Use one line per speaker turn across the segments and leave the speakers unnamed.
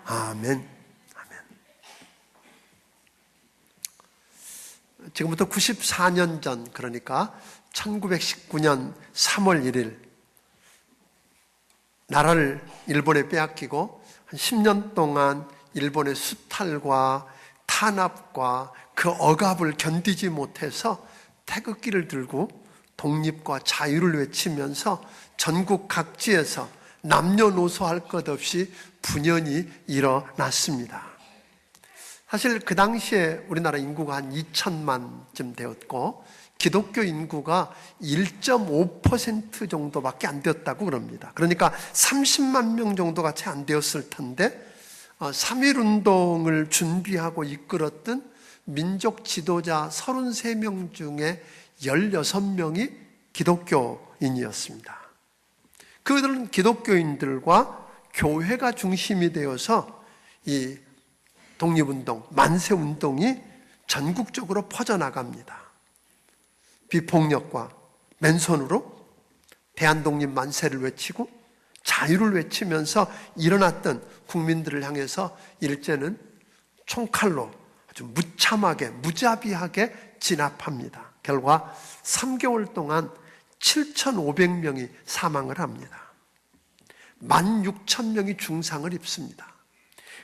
아멘. 아멘. 지금부터 94년 전, 그러니까 1919년 3월 1일 나라를 일본에 빼앗기고 한 10년 동안 일본의 수탈과 탄압과 그 억압을 견디지 못해서 태극기를 들고 독립과 자유를 외치면서 전국 각지에서 남녀노소 할 것 없이 분연이 일어났습니다. 사실 그 당시에 우리나라 인구가 한 2천만쯤 되었고 기독교 인구가 1.5% 정도밖에 안 되었다고 그럽니다. 그러니까 30만 명 정도가 채 안 되었을 텐데 3.1운동을 준비하고 이끌었던 민족 지도자 33명 중에 16명이 기독교인이었습니다. 그들은 기독교인들과 교회가 중심이 되어서 이 독립운동, 만세운동이 전국적으로 퍼져나갑니다. 비폭력과 맨손으로 대한독립 만세를 외치고 자유를 외치면서 일어났던 국민들을 향해서 일제는 총칼로 아주 무참하게 무자비하게 진압합니다. 결과 3개월 동안 7,500명이 사망을 합니다. 16,000명이 중상을 입습니다.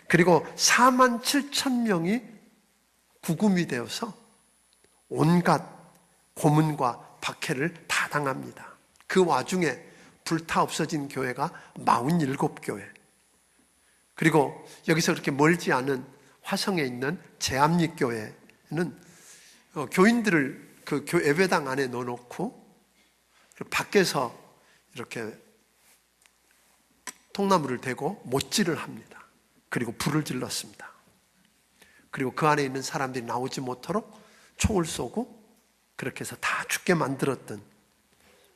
그리고 47,000명이 구금이 되어서 온갖 고문과 박해를 다 당합니다. 그 와중에 불타 없어진 교회가 47교회, 그리고 여기서 그렇게 멀지 않은 화성에 있는 제암리교회는 교인들을 그 예배당 안에 넣어놓고 밖에서 이렇게 통나무를 대고 못질을 합니다. 그리고 불을 질렀습니다. 그리고 그 안에 있는 사람들이 나오지 못하도록 총을 쏘고 그렇게 해서 다 죽게 만들었던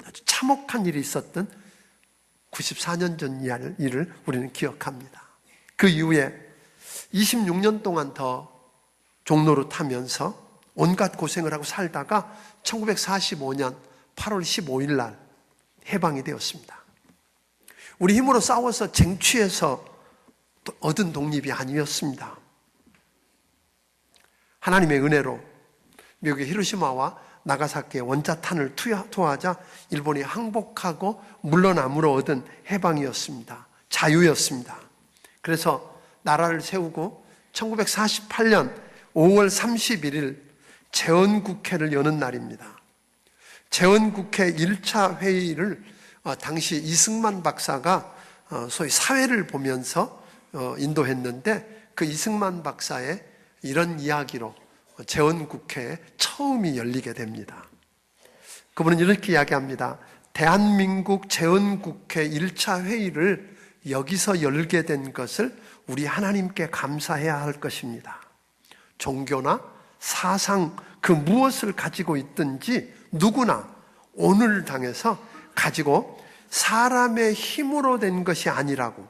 아주 참혹한 일이 있었던 94년 전 일을 우리는 기억합니다. 그 이후에 26년 동안 더 종로로 타면서 온갖 고생을 하고 살다가 1945년 8월 15일 날 해방이 되었습니다. 우리 힘으로 싸워서 쟁취해서 얻은 독립이 아니었습니다. 하나님의 은혜로 미국의 히로시마와 나가사키의 원자탄을 투하하자 일본이 항복하고 물러남으로 얻은 해방이었습니다. 자유였습니다. 그래서 나라를 세우고 1948년 5월 31일 재헌국회를 여는 날입니다. 재헌국회 1차 회의를 당시 이승만 박사가 소위 사회를 보면서 인도했는데 그 이승만 박사의 이런 이야기로 재헌국회에 처음이 열리게 됩니다. 그분은 이렇게 이야기합니다. 대한민국 재헌국회 1차 회의를 여기서 열게 된 것을 우리 하나님께 감사해야 할 것입니다. 종교나 사상 그 무엇을 가지고 있든지 누구나 오늘 당해서 가지고 사람의 힘으로 된 것이 아니라고,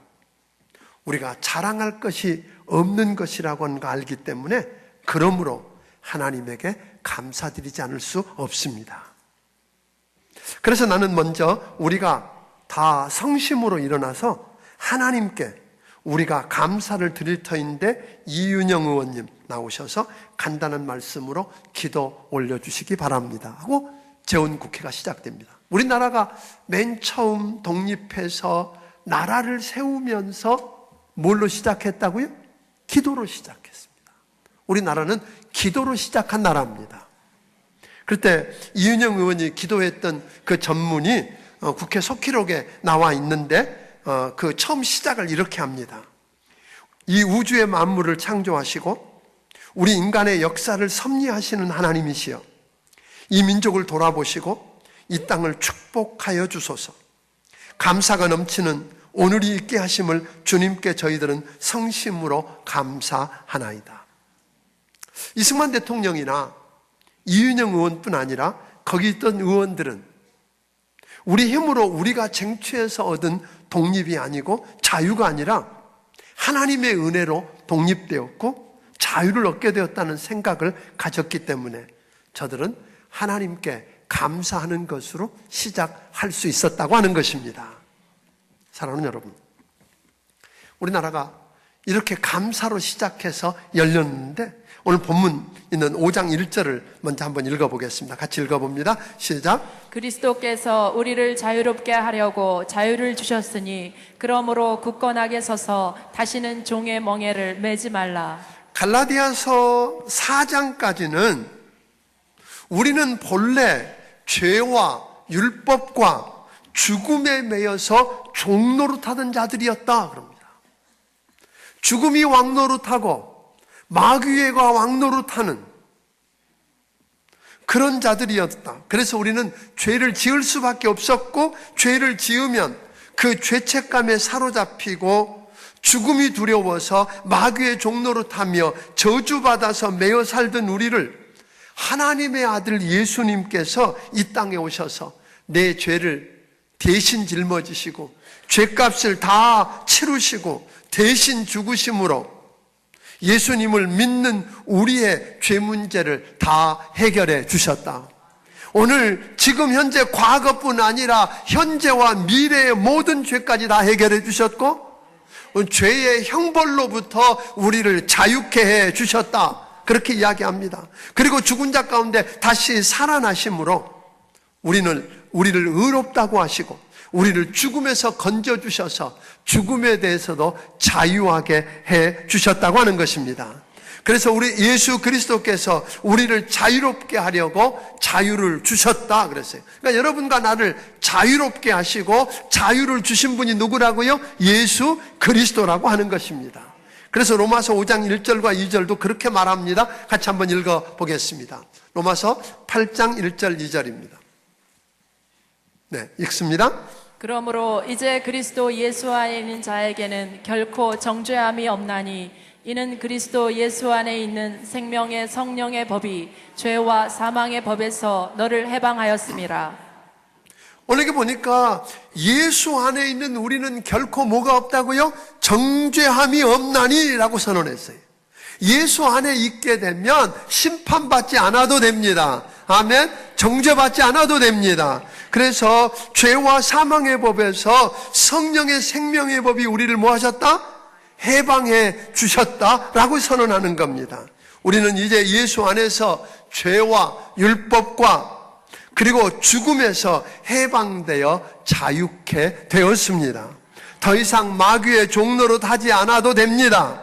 우리가 자랑할 것이 없는 것이라고 하는 거 알기 때문에 그러므로 하나님에게 감사드리지 않을 수 없습니다. 그래서 나는 먼저 우리가 다 성심으로 일어나서 하나님께 우리가 감사를 드릴 터인데 이윤영 의원님 나오셔서 간단한 말씀으로 기도 올려주시기 바랍니다 하고 재헌국회가 시작됩니다. 우리나라가 맨 처음 독립해서 나라를 세우면서 뭘로 시작했다고요? 기도로 시작했습니다. 우리나라는 기도로 시작한 나라입니다. 그때 이윤영 의원이 기도했던 그 전문이 국회 속기록에 나와 있는데 그 처음 시작을 이렇게 합니다. 이 우주의 만물을 창조하시고 우리 인간의 역사를 섭리하시는 하나님이시여, 이 민족을 돌아보시고 이 땅을 축복하여 주소서. 감사가 넘치는 오늘이 있게 하심을 주님께 저희들은 성심으로 감사하나이다. 이승만 대통령이나 이윤영 의원뿐 아니라 거기 있던 의원들은 우리 힘으로 우리가 쟁취해서 얻은 독립이 아니고 자유가 아니라 하나님의 은혜로 독립되었고 자유를 얻게 되었다는 생각을 가졌기 때문에 저들은 하나님께 감사하는 것으로 시작할 수 있었다고 하는 것입니다. 사랑하는 여러분, 우리나라가 이렇게 감사로 시작해서 열렸는데 오늘 본문 있는 5장 1절을 먼저 한번 읽어보겠습니다. 같이 읽어봅니다. 시작.
그리스도께서 우리를 자유롭게 하려고 자유를 주셨으니 그러므로 굳건하게 서서 다시는 종의 멍에를 매지 말라.
갈라디아서 4장까지는 우리는 본래 죄와 율법과 죽음에 매여서 종노릇하던 자들이었다 그럽니다. 죽음이 왕노릇하고 마귀가 왕노릇하는 그런 자들이었다. 그래서 우리는 죄를 지을 수밖에 없었고 죄를 지으면 그 죄책감에 사로잡히고 죽음이 두려워서 마귀의 종노릇하며 저주받아서 매여 살던 우리를 하나님의 아들 예수님께서 이 땅에 오셔서 내 죄를 대신 짊어지시고 죄값을 다 치르시고 대신 죽으심으로 예수님을 믿는 우리의 죄 문제를 다 해결해 주셨다. 오늘 지금 현재 과거뿐 아니라 현재와 미래의 모든 죄까지 다 해결해 주셨고 죄의 형벌로부터 우리를 자유케 해 주셨다. 그렇게 이야기합니다. 그리고 죽은 자 가운데 다시 살아나심으로 우리를 의롭다고 하시고 우리를 죽음에서 건져주셔서 죽음에 대해서도 자유하게 해 주셨다고 하는 것입니다. 그래서 우리 예수 그리스도께서 우리를 자유롭게 하려고 자유를 주셨다 그랬어요. 그러니까 여러분과 나를 자유롭게 하시고 자유를 주신 분이 누구라고요? 예수 그리스도라고 하는 것입니다. 그래서 로마서 5장 1절과 2절도 그렇게 말합니다. 같이 한번 읽어보겠습니다. 로마서 8장 1절 2절입니다. 네, 읽습니다.
그러므로 이제 그리스도 예수 안에 있는 자에게는 결코 정죄함이 없나니 이는 그리스도 예수 안에 있는 생명의 성령의 법이 죄와 사망의 법에서 너를 해방하였음이라.
오늘 이렇게 보니까 예수 안에 있는 우리는 결코 뭐가 없다고요? 정죄함이 없나니 라고 선언했어요. 예수 안에 있게 되면 심판받지 않아도 됩니다. 아멘. 정죄받지 않아도 됩니다. 그래서 죄와 사망의 법에서 성령의 생명의 법이 우리를 뭐 하셨다? 해방해 주셨다라고 선언하는 겁니다. 우리는 이제 예수 안에서 죄와 율법과 그리고 죽음에서 해방되어 자유케 되었습니다. 더 이상 마귀의 종노릇 하지 않아도 됩니다.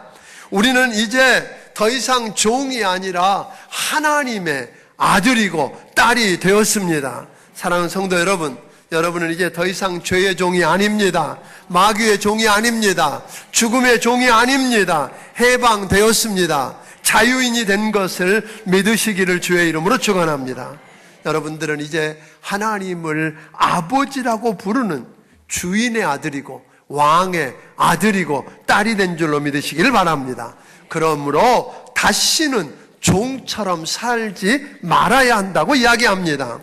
우리는 이제 더 이상 종이 아니라 하나님의 아들이고 딸이 되었습니다. 사랑하는 성도 여러분, 여러분은 이제 더 이상 죄의 종이 아닙니다. 마귀의 종이 아닙니다. 죽음의 종이 아닙니다. 해방되었습니다. 자유인이 된 것을 믿으시기를 주의 이름으로 축원합니다. 여러분들은 이제 하나님을 아버지라고 부르는 주인의 아들이고 왕의 아들이고 딸이 된 줄로 믿으시기를 바랍니다. 그러므로 다시는 종처럼 살지 말아야 한다고 이야기합니다.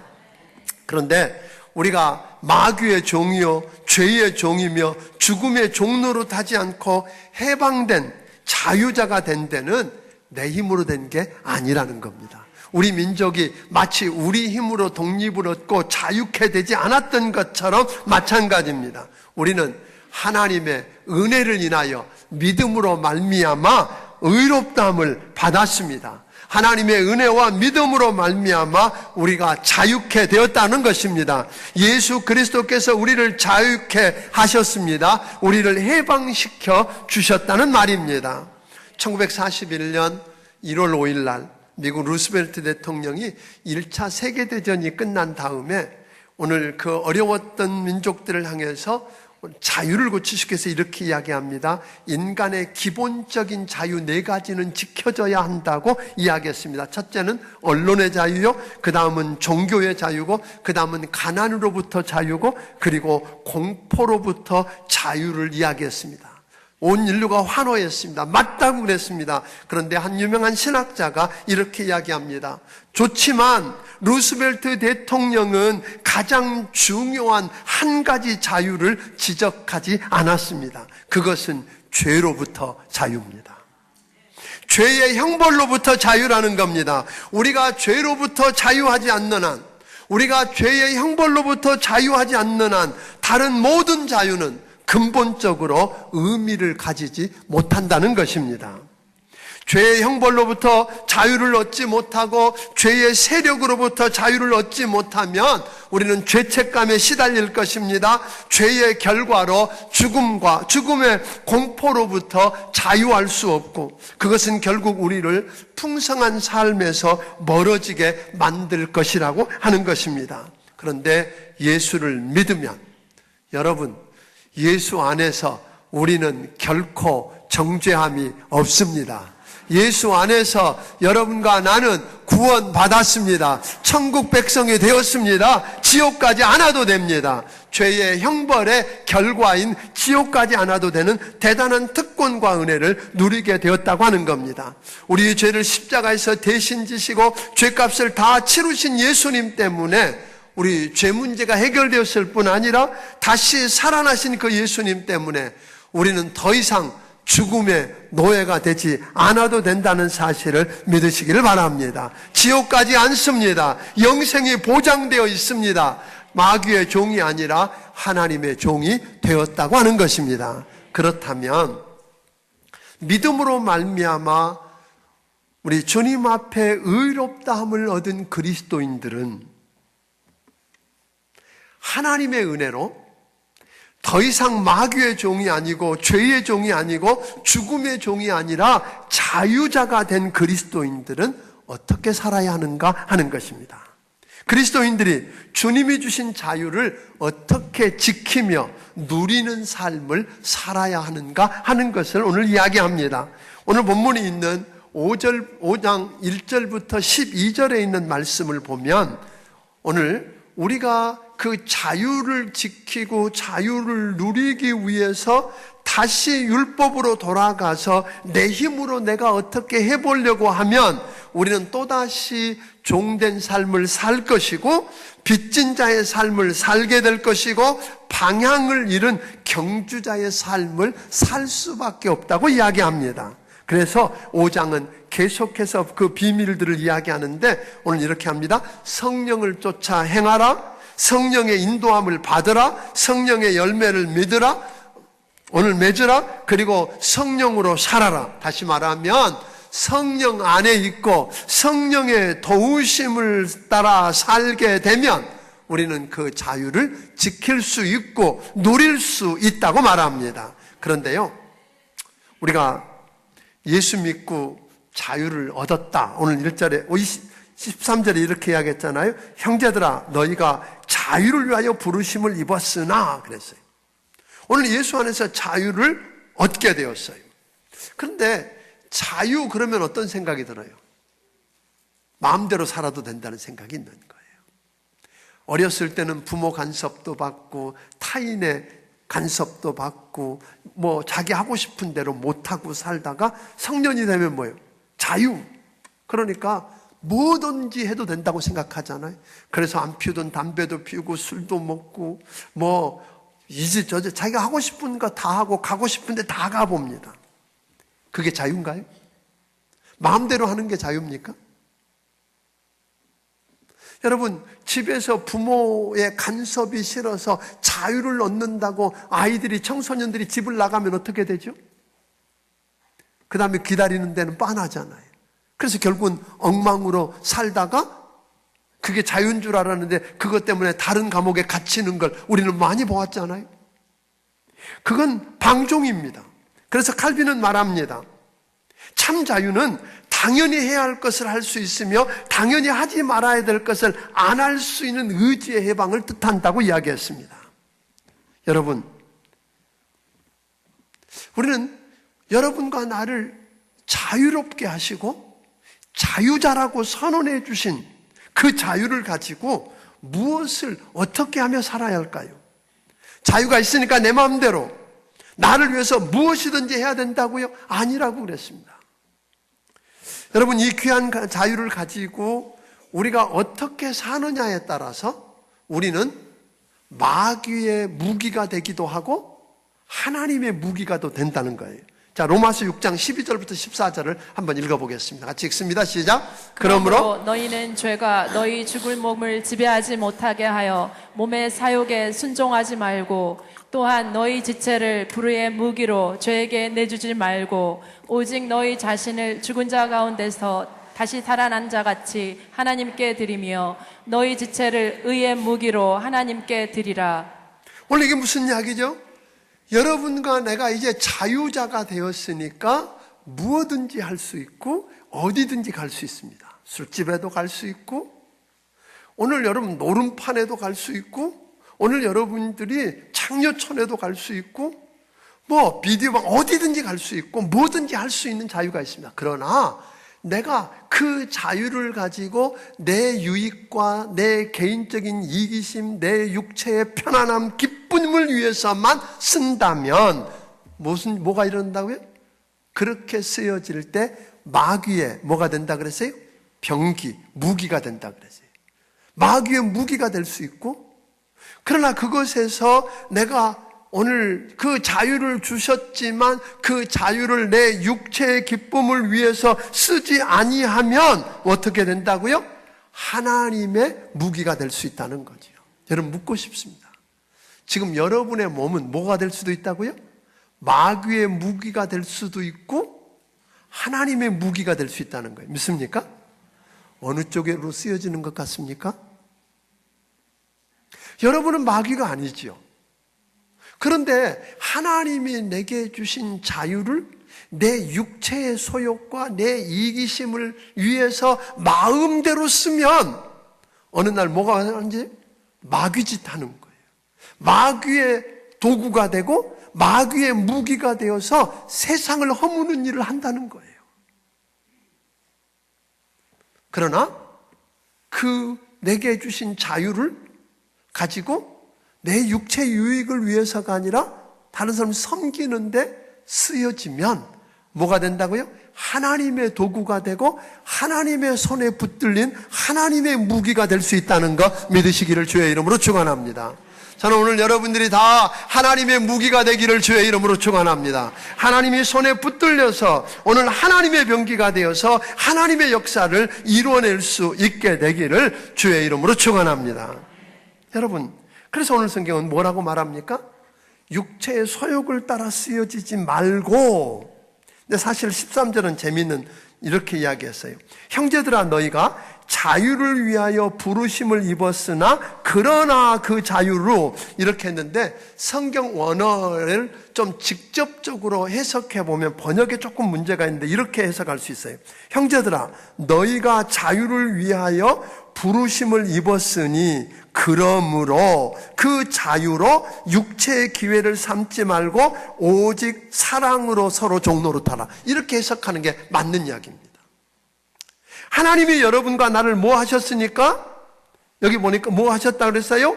그런데 우리가 마귀의 종이요 죄의 종이며 죽음의 종로로 타지 않고 해방된 자유자가 된 데는 내 힘으로 된 게 아니라는 겁니다. 우리 민족이 마치 우리 힘으로 독립을 얻고 자유케 되지 않았던 것처럼 마찬가지입니다. 우리는 하나님의 은혜를 인하여 믿음으로 말미암아 의롭다함을 받았습니다. 하나님의 은혜와 믿음으로 말미암아 우리가 자유케 되었다는 것입니다. 예수 그리스도께서 우리를 자유케 하셨습니다. 우리를 해방시켜 주셨다는 말입니다. 1941년 1월 5일 날 미국 루스벨트 대통령이 1차 세계대전이 끝난 다음에 오늘 그 어려웠던 민족들을 향해서 자유를 고치시기 위해서 이렇게 이야기합니다. 인간의 기본적인 자유 4가지는 지켜져야 한다고 이야기했습니다. 첫째는 언론의 자유요, 그 다음은 종교의 자유고, 그 다음은 가난으로부터 자유고, 그리고 공포로부터 자유를 이야기했습니다. 온 인류가 환호했습니다. 맞다고 그랬습니다. 그런데 한 유명한 신학자가 이렇게 이야기합니다. 좋지만 루스벨트 대통령은 가장 중요한 한 가지 자유를 지적하지 않았습니다. 그것은 죄로부터 자유입니다. 죄의 형벌로부터 자유라는 겁니다. 우리가 죄로부터 자유하지 않는 한, 우리가 죄의 형벌로부터 자유하지 않는 한 다른 모든 자유는 근본적으로 의미를 가지지 못한다는 것입니다. 죄의 형벌로부터 자유를 얻지 못하고 죄의 세력으로부터 자유를 얻지 못하면 우리는 죄책감에 시달릴 것입니다. 죄의 결과로 죽음의 공포로부터 자유할 수 없고, 그것은 결국 우리를 풍성한 삶에서 멀어지게 만들 것이라고 하는 것입니다. 그런데 예수를 믿으면, 여러분, 예수 안에서 우리는 결코 정죄함이 없습니다. 예수 안에서 여러분과 나는 구원받았습니다. 천국 백성이 되었습니다. 지옥 가지 않아도 됩니다. 죄의 형벌의 결과인 지옥 가지 않아도 되는 대단한 특권과 은혜를 누리게 되었다고 하는 겁니다. 우리의 죄를 십자가에서 대신 지시고 죄값을 다 치르신 예수님 때문에 우리 죄 문제가 해결되었을 뿐 아니라 다시 살아나신 그 예수님 때문에 우리는 더 이상 죽음의 노예가 되지 않아도 된다는 사실을 믿으시기를 바랍니다. 지옥 가지 않습니다. 영생이 보장되어 있습니다. 마귀의 종이 아니라 하나님의 종이 되었다고 하는 것입니다. 그렇다면 믿음으로 말미암아 우리 주님 앞에 의롭다함을 얻은 그리스도인들은 하나님의 은혜로 더 이상 마귀의 종이 아니고 죄의 종이 아니고 죽음의 종이 아니라 자유자가 된 그리스도인들은 어떻게 살아야 하는가 하는 것입니다. 그리스도인들이 주님이 주신 자유를 어떻게 지키며 누리는 삶을 살아야 하는가 하는 것을 오늘 이야기합니다. 오늘 본문이 있는 5장 1절부터 12절에 있는 말씀을 보면 오늘 우리가 그 자유를 지키고 자유를 누리기 위해서 다시 율법으로 돌아가서 내 힘으로 내가 어떻게 해보려고 하면 우리는 또다시 종된 삶을 살 것이고 빚진 자의 삶을 살게 될 것이고 방향을 잃은 경주자의 삶을 살 수밖에 없다고 이야기합니다. 그래서 5장은 계속해서 그 비밀들을 이야기하는데 오늘 이렇게 합니다. 성령을 쫓아 행하라. 성령의 인도함을 받으라. 성령의 열매를 믿으라. 오늘 맺으라. 그리고 성령으로 살아라. 다시 말하면 성령 안에 있고 성령의 도우심을 따라 살게 되면 우리는 그 자유를 지킬 수 있고 누릴 수 있다고 말합니다. 그런데요, 우리가 예수 믿고 자유를 얻었다. 오늘 1절에 13절에 이렇게 이야기했잖아요. 형제들아 너희가 자유를 위하여 부르심을 입었으나 그랬어요. 오늘 예수 안에서 자유를 얻게 되었어요. 그런데 자유 그러면 어떤 생각이 들어요? 마음대로 살아도 된다는 생각이 있는 거예요. 어렸을 때는 부모 간섭도 받고 타인의 간섭도 받고 자기 하고 싶은 대로 못하고 살다가 성년이 되면 뭐예요? 자유. 그러니까 뭐든지 해도 된다고 생각하잖아요. 그래서 안 피우던 담배도 피우고 술도 먹고 이제 저제 자기가 하고 싶은 거 다 하고 가고 싶은데 다 가봅니다. 그게 자유인가요? 마음대로 하는 게 자유입니까? 여러분, 집에서 부모의 간섭이 싫어서 자유를 얻는다고 아이들이, 청소년들이 집을 나가면 어떻게 되죠? 그 다음에 기다리는 데는 빤하잖아요. 그래서 결국은 엉망으로 살다가 그게 자유인 줄 알았는데 그것 때문에 다른 감옥에 갇히는 걸 우리는 많이 보았잖아요. 그건 방종입니다. 그래서 칼빈은 말합니다. 참 자유는 당연히 해야 할 것을 할 수 있으며 당연히 하지 말아야 될 것을 안 할 수 있는 의지의 해방을 뜻한다고 이야기했습니다. 여러분, 우리는 여러분과 나를 자유롭게 하시고 자유자라고 선언해 주신 그 자유를 가지고 무엇을 어떻게 하며 살아야 할까요? 자유가 있으니까 내 마음대로 나를 위해서 무엇이든지 해야 된다고요? 아니라고 그랬습니다. 여러분, 이 귀한 자유를 가지고 우리가 어떻게 사느냐에 따라서 우리는 마귀의 무기가 되기도 하고 하나님의 무기가 또 된다는 거예요. 자, 로마서 6장 12절부터 14절을 한번 읽어보겠습니다. 같이 읽습니다. 시작. 그러므로
너희는 죄가 너희 죽을 몸을 지배하지 못하게 하여 몸의 사욕에 순종하지 말고 또한 너희 지체를 불의의 무기로 죄에게 내주지 말고 오직 너희 자신을 죽은 자 가운데서 다시 살아난 자 같이 하나님께 드리며 너희 지체를 의의 무기로 하나님께 드리라.
오늘 이게 무슨 이야기죠? 여러분과 내가 이제 자유자가 되었으니까 무엇든지 할 수 있고 어디든지 갈 수 있습니다. 술집에도 갈 수 있고, 오늘 여러분 노름판에도 갈 수 있고, 오늘 여러분들이 창녀촌에도 갈 수 있고, 뭐 비디오방 어디든지 갈 수 있고 뭐든지 할 수 있는 자유가 있습니다. 그러나 내가 그 자유를 가지고 내 유익과 내 개인적인 이기심, 내 육체의 편안함, 기쁨을 위해서만 쓴다면 뭐가 일어난다고요? 그렇게 쓰여질 때 마귀의 뭐가 된다 그랬어요? 병기, 무기가 된다 그랬어요. 마귀의 무기가 될 수 있고, 그러나 그것에서 내가 오늘 그 자유를 주셨지만 그 자유를 내 육체의 기쁨을 위해서 쓰지 아니하면 어떻게 된다고요? 하나님의 무기가 될 수 있다는 거죠. 여러분 묻고 싶습니다. 지금 여러분의 몸은 뭐가 될 수도 있다고요? 마귀의 무기가 될 수도 있고 하나님의 무기가 될 수 있다는 거예요. 믿습니까? 어느 쪽으로 쓰여지는 것 같습니까? 여러분은 마귀가 아니지요. 그런데 하나님이 내게 주신 자유를 내 육체의 소욕과 내 이기심을 위해서 마음대로 쓰면 어느 날 뭐가 하는지 마귀짓 하는 거예요. 마귀의 도구가 되고 마귀의 무기가 되어서 세상을 허무는 일을 한다는 거예요. 그러나 그 내게 주신 자유를 가지고 내 육체 유익을 위해서가 아니라 다른 사람을 섬기는데 쓰여지면 뭐가 된다고요? 하나님의 도구가 되고 하나님의 손에 붙들린 하나님의 무기가 될 수 있다는 거 믿으시기를 주의 이름으로 축원합니다. 저는 오늘 여러분들이 다 하나님의 무기가 되기를 주의 이름으로 축원합니다. 하나님이 손에 붙들려서 오늘 하나님의 병기가 되어서 하나님의 역사를 이루어낼 수 있게 되기를 주의 이름으로 축원합니다. 여러분, 그래서 오늘 성경은 뭐라고 말합니까? 육체의 소욕을 따라 쓰여지지 말고, 근데 사실 13절은 재미있는 이렇게 이야기했어요. 형제들아 너희가 자유를 위하여 부르심을 입었으나 그러나 그 자유로 이렇게 했는데 성경 원어를 좀 직접적으로 해석해 보면 번역에 조금 문제가 있는데 이렇게 해석할 수 있어요. 형제들아 너희가 자유를 위하여 부르심을 입었으니 그러므로 그 자유로 육체의 기회를 삼지 말고 오직 사랑으로 서로 종노릇하라. 이렇게 해석하는 게 맞는 이야기입니다. 하나님이 여러분과 나를 뭐 하셨습니까? 여기 보니까 뭐 하셨다 그랬어요?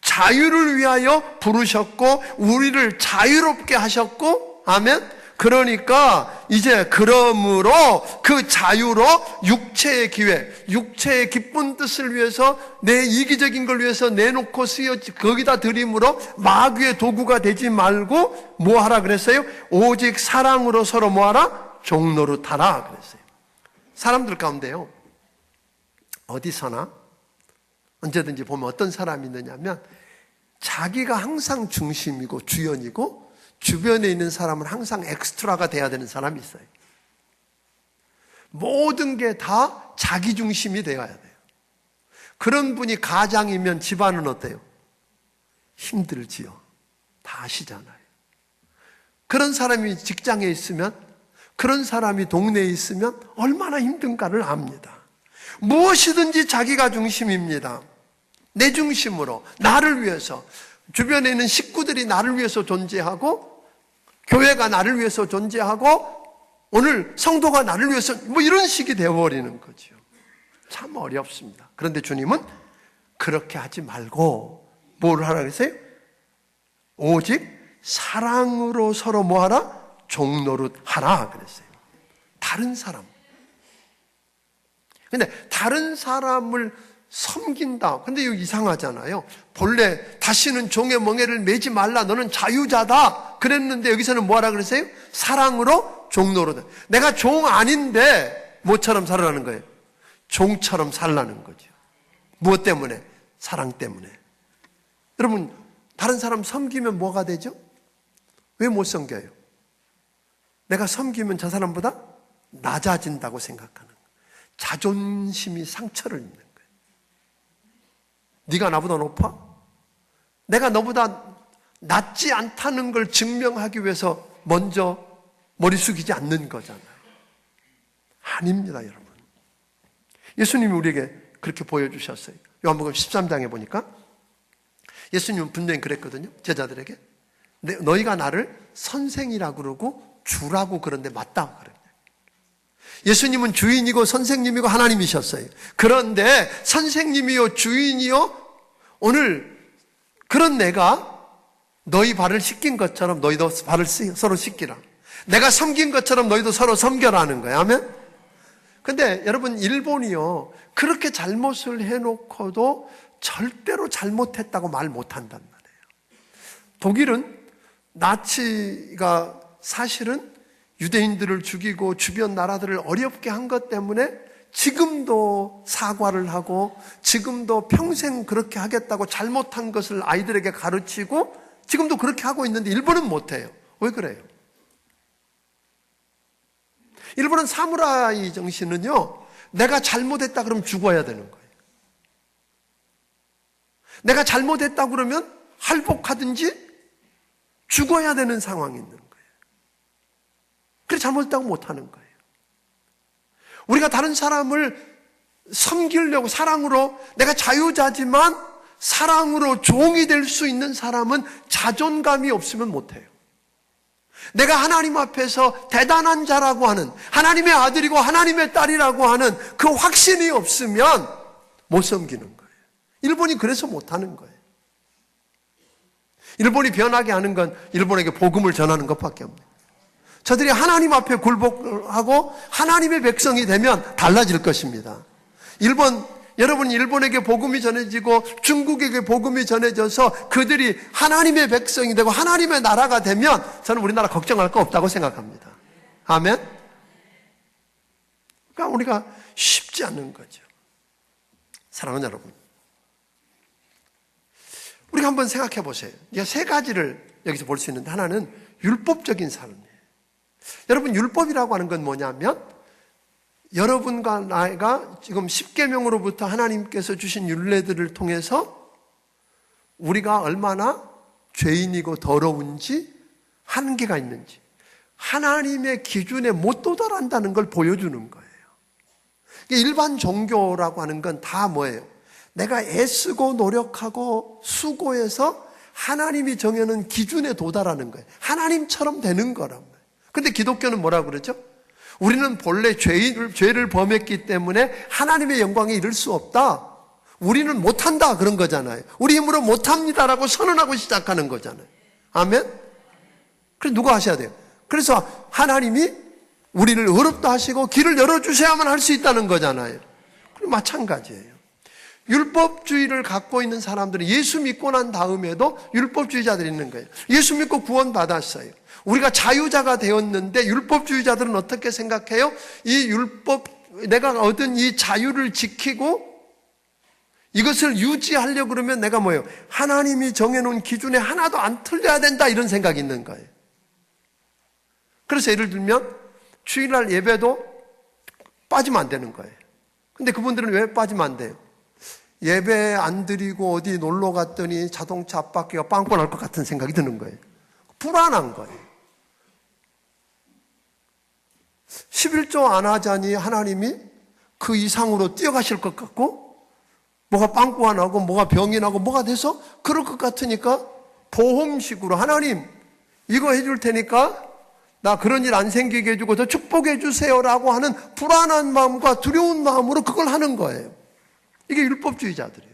자유를 위하여 부르셨고 우리를 자유롭게 하셨고, 아멘. 그러니까 이제 그러므로 그 자유로 육체의 기회, 육체의 기쁜 뜻을 위해서 내 이기적인 걸 위해서 내놓고 거기다 드림으로 마귀의 도구가 되지 말고 뭐 하라 그랬어요? 오직 사랑으로 서로 뭐 하라? 종노릇하라 그랬어요. 사람들 가운데요, 어디서나 언제든지 보면 어떤 사람이 있느냐면 자기가 항상 중심이고 주연이고 주변에 있는 사람은 항상 엑스트라가 돼야 되는 사람이 있어요. 모든 게 다 자기 중심이 되어야 돼요. 그런 분이 가장이면 집안은 어때요? 힘들지요. 다 아시잖아요. 그런 사람이 직장에 있으면, 그런 사람이 동네에 있으면 얼마나 힘든가를 압니다. 무엇이든지 자기가 중심입니다. 내 중심으로, 나를 위해서, 주변에 있는 식구들이 나를 위해서 존재하고 교회가 나를 위해서 존재하고 오늘 성도가 나를 위해서 뭐 이런 식이 되어버리는 거죠. 참 어렵습니다. 그런데 주님은 그렇게 하지 말고 뭘 하라 그랬어요? 오직 사랑으로 서로 뭐 하라? 종노릇 하라 그랬어요. 다른 사람. 근데 다른 사람을 섬긴다. 근데 이거 이상하잖아요. 본래 다시는 종의 멍에를 매지 말라. 너는 자유자다. 그랬는데 여기서는 뭐하라 그랬어요? 사랑으로 종노릇. 내가 종 아닌데 뭐처럼 살아라는 거예요? 종처럼 살라는 거죠. 무엇 때문에? 사랑 때문에. 여러분, 다른 사람 섬기면 뭐가 되죠? 왜 못 섬겨요? 내가 섬기면 저 사람보다 낮아진다고 생각하는 거예요. 자존심이 상처를 입는 거예요. 네가 나보다 높아? 내가 너보다 낫지 않다는 걸 증명하기 위해서 먼저 머리 숙이지 않는 거잖아요. 아닙니다, 여러분. 예수님이 우리에게 그렇게 보여주셨어요. 요한복음 13장에 보니까 예수님은 분명히 그랬거든요. 제자들에게 너희가 나를 선생이라고 그러고 주라고 그런데 맞다 그래요. 예수님은 주인이고 선생님이고 하나님이셨어요. 그런데 선생님이요 주인이요 오늘 그런 내가 너희 발을 씻긴 것처럼 너희도 발을 서로 씻기라. 내가 섬긴 것처럼 너희도 서로 섬겨라는 거예요. 아멘? 근데 여러분 일본이요 그렇게 잘못을 해놓고도 절대로 잘못했다고 말 못한단 말이에요. 독일은 나치가 사실은 유대인들을 죽이고 주변 나라들을 어렵게 한 것 때문에 지금도 사과를 하고 지금도 평생 그렇게 하겠다고 잘못한 것을 아이들에게 가르치고 지금도 그렇게 하고 있는데 일본은 못해요. 왜 그래요? 일본은 사무라이 정신은요 내가 잘못했다 그러면 죽어야 되는 거예요. 내가 잘못했다 그러면 할복하든지 죽어야 되는 상황이 있는 거예요. 그래서 잘못했다고 못하는 거예요. 우리가 다른 사람을 섬기려고 사랑으로 내가 자유자지만 사랑으로 종이 될 수 있는 사람은 자존감이 없으면 못해요. 내가 하나님 앞에서 대단한 자라고 하는 하나님의 아들이고 하나님의 딸이라고 하는 그 확신이 없으면 못 섬기는 거예요. 일본이 그래서 못하는 거예요. 일본이 변하게 하는 건 일본에게 복음을 전하는 것밖에 없네요. 저들이 하나님 앞에 굴복하고 하나님의 백성이 되면 달라질 것입니다. 여러분 일본에게 복음이 전해지고 중국에게 복음이 전해져서 그들이 하나님의 백성이 되고 하나님의 나라가 되면 저는 우리나라 걱정할 거 없다고 생각합니다. 아멘? 그러니까 우리가 쉽지 않은 거죠. 사랑하는 여러분, 우리가 한번 생각해 보세요. 이 세 가지를 여기서 볼 수 있는데 하나는 율법적인 삶이에요. 여러분 율법이라고 하는 건 뭐냐면 여러분과 나가 지금 십계명으로부터 하나님께서 주신 율례들을 통해서 우리가 얼마나 죄인이고 더러운지 한계가 있는지 하나님의 기준에 못 도달한다는 걸 보여주는 거예요. 일반 종교라고 하는 건 다 뭐예요? 내가 애쓰고 노력하고 수고해서 하나님이 정해놓은 기준에 도달하는 거예요. 하나님처럼 되는 거란 말이에요. 근데 기독교는 뭐라고 그러죠? 우리는 본래 죄를 범했기 때문에 하나님의 영광에 이를 수 없다. 우리는 못한다 그런 거잖아요. 우리 힘으로 못합니다라고 선언하고 시작하는 거잖아요. 아멘? 그래서 누가 하셔야 돼요? 그래서 하나님이 우리를 어렵다 하시고 길을 열어주셔야만 할 수 있다는 거잖아요. 그럼 마찬가지예요. 율법주의를 갖고 있는 사람들은 예수 믿고 난 다음에도 율법주의자들이 있는 거예요. 예수 믿고 구원받았어요. 우리가 자유자가 되었는데 율법주의자들은 어떻게 생각해요? 이 내가 얻은 이 자유를 지키고 이것을 유지하려고 그러면 내가 뭐예요? 하나님이 정해놓은 기준에 하나도 안 틀려야 된다 이런 생각이 있는 거예요. 그래서 예를 들면 주일날 예배도 빠지면 안 되는 거예요. 근데 그분들은 왜 빠지면 안 돼요? 예배 안 드리고 어디 놀러 갔더니 자동차 앞바퀴가 빵꾸 날 것 같은 생각이 드는 거예요. 불안한 거예요. 11조 안 하자니 하나님이 그 이상으로 뛰어가실 것 같고 뭐가 빵꾸가 나고 뭐가 병이 나고 뭐가 돼서 그럴 것 같으니까 보험식으로 하나님 이거 해줄 테니까 나 그런 일 안 생기게 해주고 더 축복해 주세요라고 하는 불안한 마음과 두려운 마음으로 그걸 하는 거예요. 이게 율법주의자들이에요.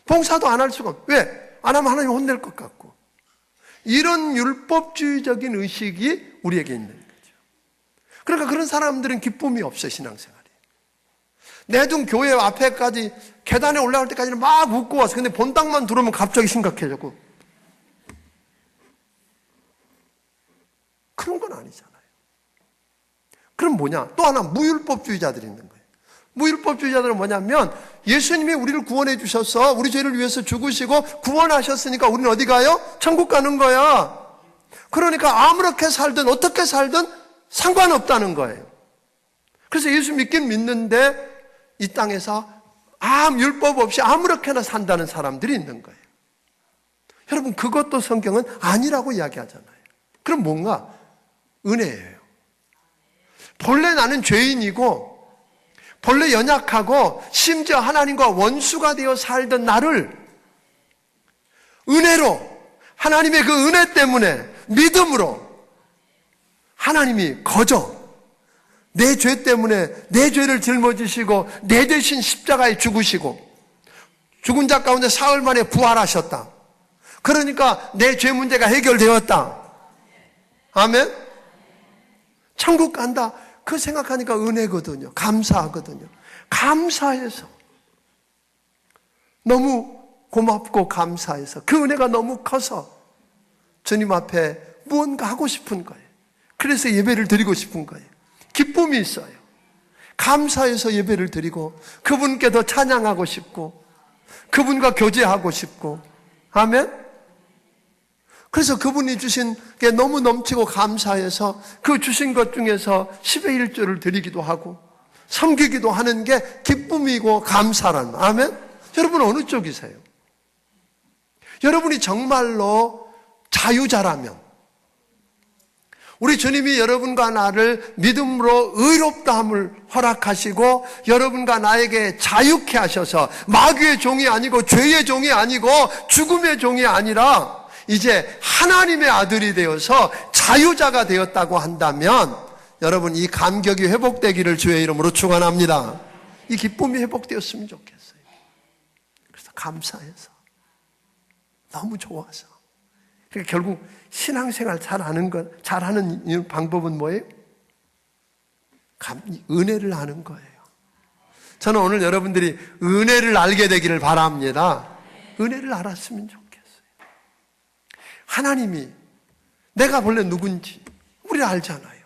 봉사도 안 할 수가 없어요. 왜? 안 하면 하나님 혼낼 것 같고. 이런 율법주의적인 의식이 우리에게 있는 거죠. 그러니까 그런 사람들은 기쁨이 없어요, 신앙생활이. 내둥 교회 앞에까지 계단에 올라갈 때까지는 막 웃고 왔어. 근데 본당만 들어오면 갑자기 심각해졌고. 그런 건 아니잖아요. 그럼 뭐냐? 또 하나 무율법주의자들이 있는 거예요. 무율법주의자들은 뭐냐면 예수님이 우리를 구원해 주셔서 우리 죄를 위해서 죽으시고 구원하셨으니까 우리는 어디 가요? 천국 가는 거야. 그러니까 아무렇게 살든 어떻게 살든 상관없다는 거예요. 그래서 예수 믿긴 믿는데 이 땅에서 아무 율법 없이 아무렇게나 산다는 사람들이 있는 거예요. 여러분, 그것도 성경은 아니라고 이야기하잖아요. 그럼 뭔가? 은혜예요. 본래 나는 죄인이고 본래 연약하고 심지어 하나님과 원수가 되어 살던 나를 은혜로, 하나님의 그 은혜 때문에 믿음으로 하나님이 거저 내 죄 때문에 내 죄를 짊어지시고 내 대신 십자가에 죽으시고 죽은 자 가운데 사흘 만에 부활하셨다. 그러니까 내 죄 문제가 해결되었다. 아멘? 천국 간다. 그 생각하니까 은혜거든요. 감사하거든요. 감사해서 너무 고맙고 감사해서 그 은혜가 너무 커서 주님 앞에 무언가 하고 싶은 거예요. 그래서 예배를 드리고 싶은 거예요. 기쁨이 있어요. 감사해서 예배를 드리고 그분께 더 찬양하고 싶고 그분과 교제하고 싶고. 아멘? 그래서 그분이 주신 게 너무 넘치고 감사해서 그 주신 것 중에서 10의 1조를 드리기도 하고 섬기기도 하는 게 기쁨이고 감사란. 아멘? 여러분 어느 쪽이세요? 여러분이 정말로 자유자라면 우리 주님이 여러분과 나를 믿음으로 의롭다함을 허락하시고 여러분과 나에게 자유케 하셔서 마귀의 종이 아니고 죄의 종이 아니고 죽음의 종이 아니라 이제 하나님의 아들이 되어서 자유자가 되었다고 한다면 여러분 이 감격이 회복되기를 주의 이름으로 축원합니다. 이 기쁨이 회복되었으면 좋겠어요. 그래서 감사해서 너무 좋아서. 그러니까 결국 신앙생활 잘하는 방법은 뭐예요? 은혜를 아는 거예요. 저는 오늘 여러분들이 은혜를 알게 되기를 바랍니다. 은혜를 알았으면 좋겠어요. 하나님이 내가 원래 누군지 우리 알잖아요.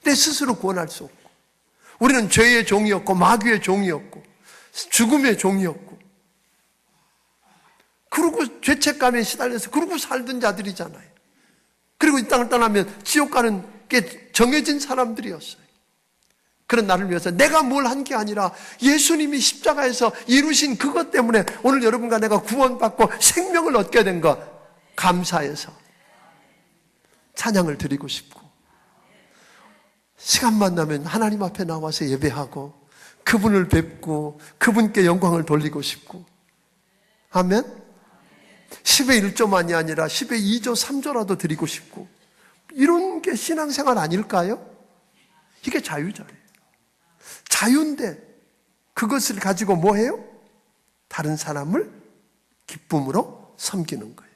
내 스스로 구원할 수 없고 우리는 죄의 종이었고 마귀의 종이었고 죽음의 종이었고 그러고 죄책감에 시달려서 그러고 살던 자들이잖아요. 그리고 이 땅을 떠나면 지옥 가는 게 정해진 사람들이었어요. 그런 나를 위해서 내가 뭘 한 게 아니라 예수님이 십자가에서 이루신 그것 때문에 오늘 여러분과 내가 구원받고 생명을 얻게 된 것 감사해서 찬양을 드리고 싶고 시간만 나면 하나님 앞에 나와서 예배하고 그분을 뵙고 그분께 영광을 돌리고 싶고. 아멘? 10의 1조만이 아니라 10의 2조 3조라도 드리고 싶고 이런 게 신앙생활 아닐까요? 이게 자유자예요. 자유인데 그것을 가지고 뭐 해요? 다른 사람을 기쁨으로 섬기는 거예요.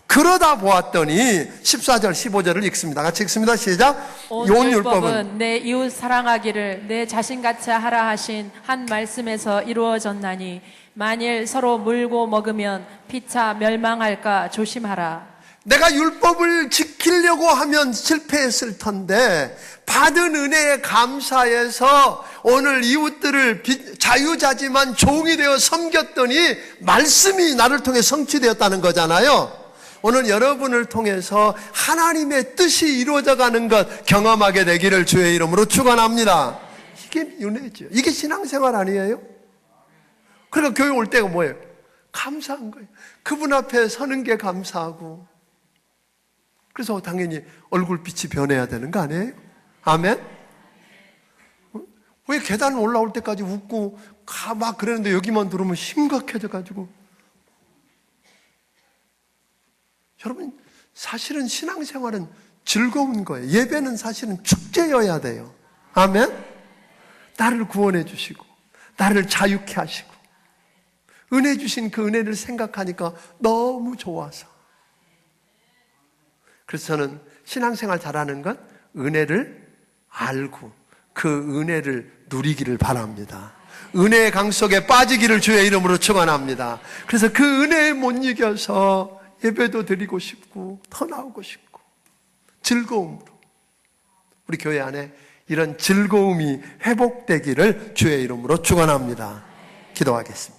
그러다 보았더니 14절 15절을 읽습니다. 같이 읽습니다. 시작. 온 율법은
내 이웃 사랑하기를 내 자신같이 하라 하신 한 말씀에서 이루어졌나니 만일 서로 물고 먹으면 피차 멸망할까 조심하라.
내가 율법을 지키려고 하면 실패했을 텐데 받은 은혜에 감사해서 오늘 이웃들을 자유자지만 종이 되어 섬겼더니 말씀이 나를 통해 성취되었다는 거잖아요. 오늘 여러분을 통해서 하나님의 뜻이 이루어져가는 것 경험하게 되기를 주의 이름으로 축원합니다. 이게 은혜죠. 이게 신앙생활 아니에요? 그러니까 교회 올 때가 뭐예요? 감사한 거예요. 그분 앞에 서는 게 감사하고 그래서 당연히 얼굴빛이 변해야 되는 거 아니에요? 아멘? 왜 계단 올라올 때까지 웃고 막 그러는데 여기만 들어오면 심각해져가지고. 여러분 사실은 신앙생활은 즐거운 거예요. 예배는 사실은 축제여야 돼요. 아멘? 나를 구원해 주시고 나를 자유케 하시고 은혜 주신 그 은혜를 생각하니까 너무 좋아서. 그래서 저는 신앙생활 잘하는 건 은혜를 알고 그 은혜를 누리기를 바랍니다. 은혜의 강 속에 빠지기를 주의 이름으로 축원합니다. 그래서 그 은혜에 못 이겨서 예배도 드리고 싶고 더 나오고 싶고 즐거움으로 우리 교회 안에 이런 즐거움이 회복되기를 주의 이름으로 축원합니다. 기도하겠습니다.